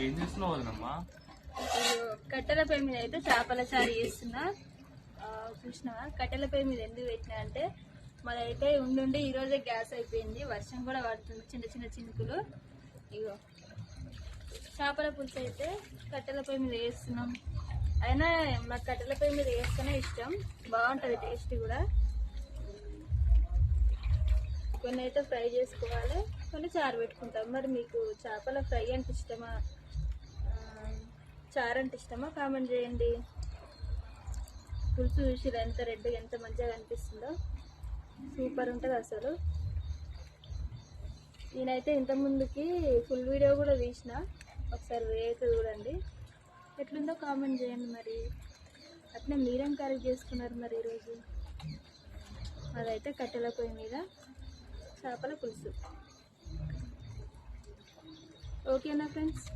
ఏం చేస్తున్నావు వదినమ్మా? కట్టెల పొయ్యి మీద అయితే చేపల చారు చేస్తున్నా. చూసినావా కట్టెల పొయ్యి మీద ఎందుకు పెట్టినా అంటే మాదైతే ఉండి ఈరోజే గ్యాస్ అయిపోయింది. వర్షం కూడా పడుతుంది, చిన్న చిన్న చినుకులు. ఇగో చేపల పులుసు అయితే కట్టెల పొయ్యి మీద వేస్తున్నాం. అయినా మాకు కట్టెల పొయ్యి మీద వేస్తేనే ఇష్టం, బాగుంటుంది టేస్ట్ కూడా. కొన్ని అయితే ఫ్రై చేసుకోవాలి, కొన్ని చారు పెట్టుకుంటాం. మరి మీకు చేపల ఫ్రై అంటే ఇష్టమా, చారు అంటే ఇష్టమా? కామెంట్ చేయండి. పులుసు చూసి ఎంత రెడ్గా ఎంత మంచిగా కనిపిస్తుందో, సూపర్ ఉంటుంది అసలు. నేనైతే ఇంతకుముందుకి ఫుల్ వీడియో కూడా తీసిన, ఒకసారి వేసి చూడండి. ఎట్లుందో కామెంట్ చేయండి. మరి అట్నే మీరేం కర్రీ చేసుకున్నారు మరి ఈరోజు? అదైతే కట్టెల పొయ్యి మీద చేపల పులుసు. ఓకేనా ఫ్రెండ్స్?